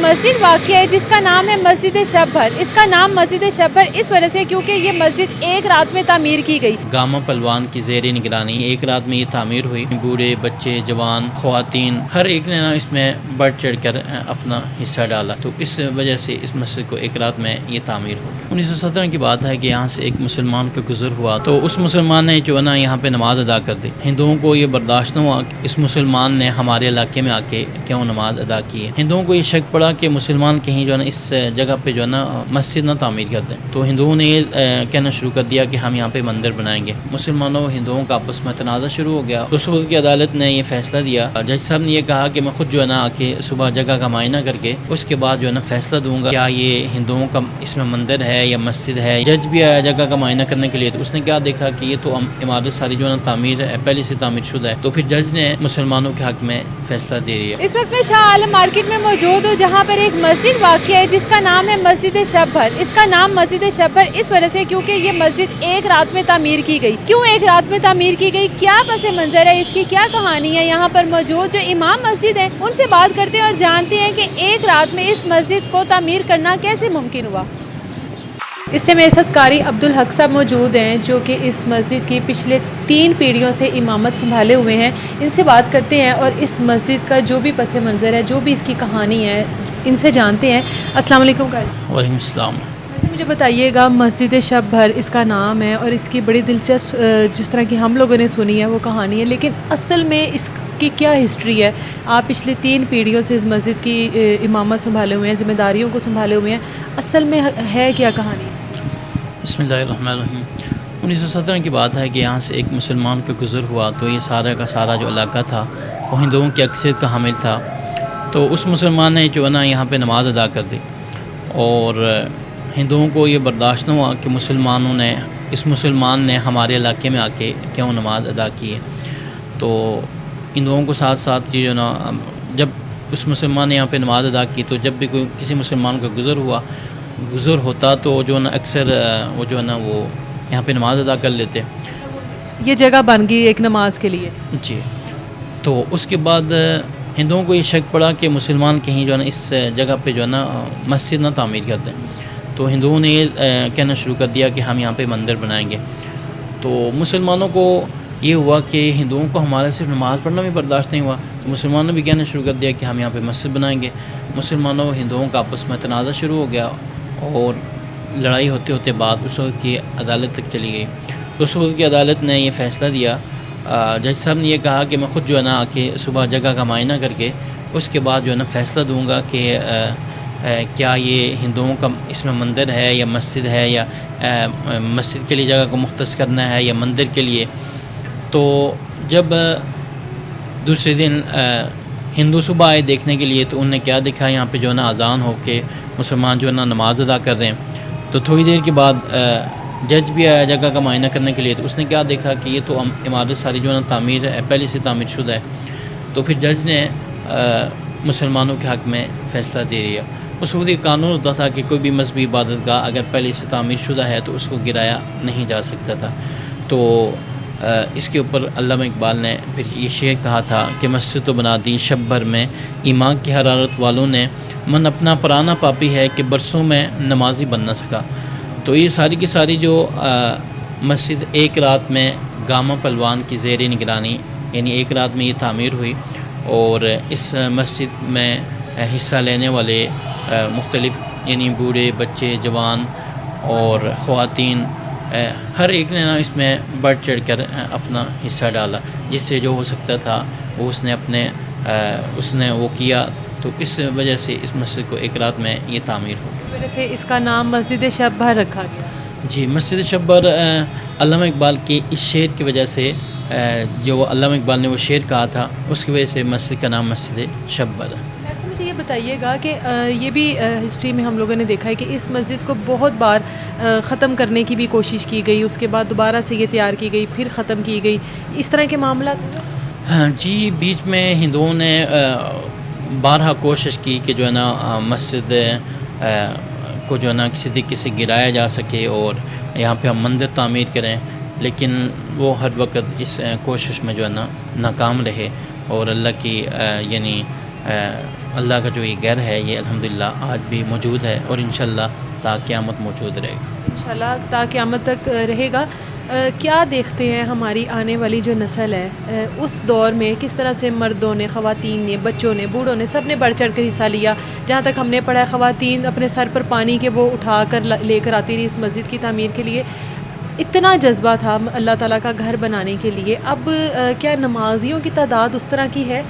مسجد واقع ہے جس کا نام ہے مسجد شب بھر۔ اس کا نام مسجد شب بھر اس وجہ سے کیونکہ یہ مسجد ایک رات میں تعمیر کی گئی۔ گاما پلوان کی زیر نگرانی ایک رات میں یہ تعمیر ہوئی۔ بوڑھے، بچے، جوان، خواتین ہر ایک نے اس میں بڑھ چڑھ کر اپنا حصہ ڈالا، تو اس وجہ سے اس مسجد کو ایک رات میں یہ تعمیر ہو گئی۔ 1917 کی بات ہے کہ یہاں سے ایک مسلمان کا گزر ہوا، تو اس مسلمان نے جو ہے نا یہاں پہ نماز ادا کر دی۔ ہندوؤں کو یہ برداشت نہ ہوا کہ اس مسلمان نے ہمارے علاقے میں آ کے کیوں نماز ادا کی ہے۔ ہندوؤں کو یہ شک پڑا کہ مسلمان کہیں جو ہے نا اس جگہ پہ جو ہے نا مسجد نہ تعمیر کر دیں، تو ہندوؤں نے یہ کہنا شروع کر دیا کہ ہم یہاں پہ مندر بنائیں گے۔ مسلمانوں ہندوؤں کا آپس میں تنازع شروع ہو گیا۔ رسول کی عدالت نے یہ فیصلہ دیا، جج صاحب نے یہ کہا کہ میں خود جو ہے نا آ کے صبح جگہ کا معائنہ کر کے اس کے بعد جو ہے نا فیصلہ دوں گا کیا یہ ہندوؤں کا اس میں مندر ہے یا مسجد ہے۔ جج بھی آیا جگہ کا معائنہ کرنے کے لیے، تو اس نے کیا دیکھا کہ یہ تو عمارت ساری جو ہے نا تعمیر ہے، پہلے سے تعمیر شدہ ہے، تو پھر جج نے مسلمانوں کے حق میں فیصلہ دے دیا۔ اس وقت میں شاہ عالم مارکیٹ میں موجود ہوں جہاں پر ایک مسجد واقع ہے جس کا نام ہے مسجد شب بھر۔ اس کا نام مسجد شب بھر اس وجہ سے کیونکہ یہ مسجد ایک رات میں تعمیر کی گئی۔ کیوں ایک رات میں تعمیر کی گئی، کیا پس منظر ہے، اس کی کیا کہانی ہے، یہاں پر موجود جو امام مسجد ہیں ان سے بات کرتے ہیں اور جانتے ہیں کہ ایک رات میں اس مسجد کو تعمیر کرنا کیسے ممکن ہوا۔ اس سے میرے ساتھ قاری عبدالحق صاحب موجود ہیں جو کہ اس مسجد کی پچھلے 3 پیڑھیوں سے امامت سنبھالے ہوئے ہیں۔ ان سے بات کرتے ہیں اور اس مسجد کا جو بھی پس منظر ہے، جو بھی اس کی کہانی ہے، ان سے جانتے ہیں۔ السلام علیکم قاری۔ وعلیکم السلام۔ مجھے بتائیے گا، مسجد شب بھر اس کا نام ہے اور اس کی بڑی دلچسپ جس طرح کی ہم لوگوں نے سنی ہے وہ کہانی ہے، لیکن اصل میں اس کی کیا ہسٹری ہے؟ آپ پچھلے 3 پیڑھیوں سے اس مسجد کی امامت سنبھالے ہوئے ہیں، ذمہ داریوں کو سنبھالے ہوئے ہیں، اصل میں ہے کیا کہانی؟ بسم اللہ الرحمن الرحیم۔ 1917 کی بات ہے کہ یہاں سے ایک مسلمان کا گزر ہوا، تو یہ سارا کا سارا جو علاقہ تھا وہ ہندوؤں کی اکثریت کا حامل تھا، تو اس مسلمان نے جو ہے نا یہاں پہ نماز ادا کر دی، اور ہندوؤں کو یہ برداشت نہ ہوا کہ اس مسلمان نے ہمارے علاقے میں آ کے کیوں نماز ادا کی ہے، تو ہندوؤں کو ساتھ ساتھ یہ جو نا جب اس مسلمان نے یہاں پہ نماز ادا کی، تو جب بھی کوئی کسی مسلمان کا گزر ہوتا تو جو نا اکثر وہ جو ہے نا وہ یہاں پہ نماز ادا کر لیتے۔ یہ جگہ بن گئی ایک نماز کے لیے؟ جی۔ تو اس کے بعد ہندوؤں کو یہ شک پڑا کہ مسلمان کہیں جو ہے نا اس جگہ پہ جو ہے نا مسجد نہ تعمیر کر دیں، تو ہندوؤں نے یہ کہنا شروع کر دیا کہ ہم یہاں پہ مندر بنائیں گے۔ تو مسلمانوں کو یہ ہوا کہ ہندوؤں کو ہمارے صرف نماز پڑھنا بھی برداشت نہیں ہوا، تو مسلمانوں نے بھی کہنا شروع کر دیا کہ ہم یہاں پہ مسجد بنائیں گے۔ مسلمانوں ہندوؤں کا آپس میں تنازع شروع ہو گیا اور لڑائی ہوتے ہوتے بعد اس وقت کی عدالت تک چلی گئی۔ اس وقت کی عدالت نے یہ فیصلہ دیا، جج صاحب نے یہ کہا کہ میں خود جو ہے نا آ کے صبح جگہ کا معائنہ کر کے اس کے بعد جو ہے نا فیصلہ دوں گا کہ کیا یہ ہندوؤں کا اس میں مندر ہے یا مسجد ہے، یا مسجد کے لیے جگہ کو مختص کرنا ہے یا مندر کے لیے۔ تو جب دوسرے دن ہندو صبح آئے دیکھنے کے لیے، تو انہوں نے کیا دیکھا، یہاں پہ جو ہے نا اذان ہو کے مسلمان جو ہے نا نماز ادا کر رہے ہیں۔ تو تھوڑی دیر کے بعد جج بھی آیا جگہ کا معائنہ کرنے کے لیے، تو اس نے کیا دیکھا کہ یہ تو عمارت ساری جو ہے نا تعمیر ہے، پہلے سے تعمیر شدہ ہے، تو پھر جج نے مسلمانوں کے حق میں فیصلہ دے دیا۔ اس وقت یہ قانون ہوتا تھا کہ کوئی بھی مذہبی عبادت گاہ اگر پہلے سے تعمیر شدہ ہے تو اس کو گرایا نہیں جا سکتا تھا۔ تو اس کے اوپر علامہ اقبال نے پھر یہ شعر کہا تھا کہ مسجد تو بنا دی شب بھر میں، ایمان کی حرارت والوں نے، من اپنا پرانا پاپی ہے کہ برسوں میں نمازی بن نہ سکا۔ تو یہ ساری کی ساری جو مسجد ایک رات میں گاما پلوان کی زیر نگرانی، یعنی ایک رات میں یہ تعمیر ہوئی، اور اس مسجد میں حصہ لینے والے مختلف یعنی بوڑھے، بچے، جوان اور خواتین ہر ایک نے نا اس میں بڑھ چڑھ کر اپنا حصہ ڈالا، جس سے جو ہو سکتا تھا وہ اس نے وہ کیا، تو اس وجہ سے اس مسجد کو ایک رات میں یہ تعمیر ہو گئی۔ وجہ سے اس کا نام مسجد شب بھر رکھا گیا۔ جی، مسجد شب بھر علامہ اقبال کے اس شعر کی وجہ سے، جو علامہ اقبال نے وہ شعر کہا تھا، اس کی وجہ سے مسجد کا نام مسجد شب بھر ہے۔ مجھے یہ بتائیے گا کہ یہ بھی ہسٹری میں ہم لوگوں نے دیکھا ہے کہ اس مسجد کو بہت بار ختم کرنے کی بھی کوشش کی گئی، اس کے بعد دوبارہ سے یہ تیار کی گئی، پھر ختم کی گئی، اس طرح کے معاملات؟ ہاں جی، بیچ میں ہندوؤں نے بارہا کوشش کی کہ جو ہے نا مسجد کو جو ہے نا کسی طریقے سے گرایا جا سکے اور یہاں پہ ہم مندر تعمیر کریں، لیکن وہ ہر وقت اس کوشش میں جو ہے نا ناکام رہے، اور اللہ کی یعنی اللہ کا جو یہ گھر ہے یہ الحمدللہ آج بھی موجود ہے اور انشاءاللہ تا قیامت موجود رہے گا انشاءاللہ تا قیامت تک رہے گا۔ کیا دیکھتے ہیں ہماری آنے والی جو نسل ہے اس دور میں کس طرح سے مردوں نے، خواتین نے، بچوں نے، بوڑھوں نے، سب نے بڑھ چڑھ کر حصہ لیا؟ جہاں تک ہم نے پڑھا ہے خواتین اپنے سر پر پانی کے وہ اٹھا کر لے کر آتی رہی اس مسجد کی تعمیر کے لیے، اتنا جذبہ تھا اللہ تعالیٰ کا گھر بنانے کے لیے۔ اب کیا نمازیوں کی تعداد اس طرح کی ہے؟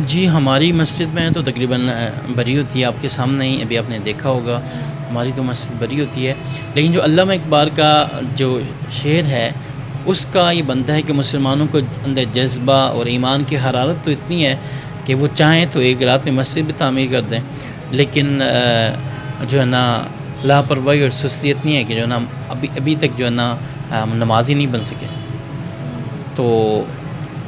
جی ہماری مسجد میں تو تقریباً بری ہوتی ہے، آپ کے سامنے ہی ابھی آپ نے دیکھا ہوگا ہماری تو مسجد بری ہوتی ہے، لیکن جو علامہ اقبال کا جو شعر ہے اس کا یہ بنتا ہے کہ مسلمانوں کو اندر جذبہ اور ایمان کی حرارت تو اتنی ہے کہ وہ چاہیں تو ایک رات میں مسجد بھی تعمیر کر دیں، لیکن جو ہے نا لاپرواہی اور سستی اتنی ہے کہ جو ہے نا ابھی تک جو ہے نا نمازی نہیں بن سکے۔ تو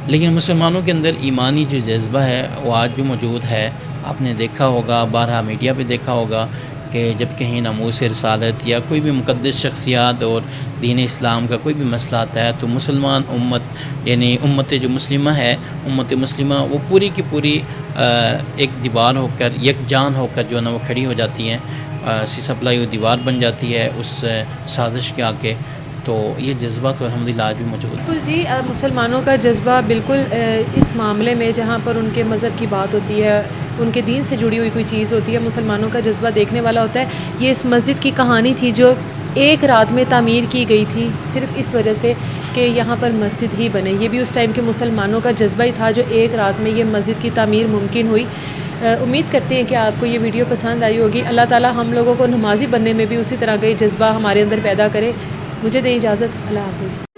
لیکن مسلمانوں کے اندر ایمانی جو جذبہ ہے وہ آج بھی موجود ہے۔ آپ نے دیکھا ہوگا، بارہا میڈیا پہ دیکھا ہوگا کہ جب کہیں ناموس رسالت یا کوئی بھی مقدس شخصیات اور دین اسلام کا کوئی بھی مسئلہ آتا ہے تو مسلمان امت یعنی امت جو مسلمہ ہے، امت مسلمہ وہ پوری کی پوری ایک دیوار ہو کر، یکجان ہو کر جو ہے نا وہ کھڑی ہو جاتی ہیں، سیسا پلائی وہ دیوار بن جاتی ہے اس سازش کے آگے۔ تو یہ جذبہ تو الحمدللہ آج بھی موجود ہے۔ بالکل جی، مسلمانوں کا جذبہ بالکل اس معاملے میں جہاں پر ان کے مذہب کی بات ہوتی ہے، ان کے دین سے جڑی ہوئی کوئی چیز ہوتی ہے، مسلمانوں کا جذبہ دیکھنے والا ہوتا ہے۔ یہ اس مسجد کی کہانی تھی جو ایک رات میں تعمیر کی گئی تھی صرف اس وجہ سے کہ یہاں پر مسجد ہی بنے۔ یہ بھی اس ٹائم کے مسلمانوں کا جذبہ ہی تھا جو ایک رات میں یہ مسجد کی تعمیر ممکن ہوئی۔ امید کرتے ہیں کہ آپ کو یہ ویڈیو پسند آئی ہوگی۔ اللہ تعالیٰ ہم لوگوں کو نمازی بننے میں بھی اسی طرح کا جذبہ ہمارے اندر پیدا کرے۔ مجھے دیں اجازت، اللہ حافظ۔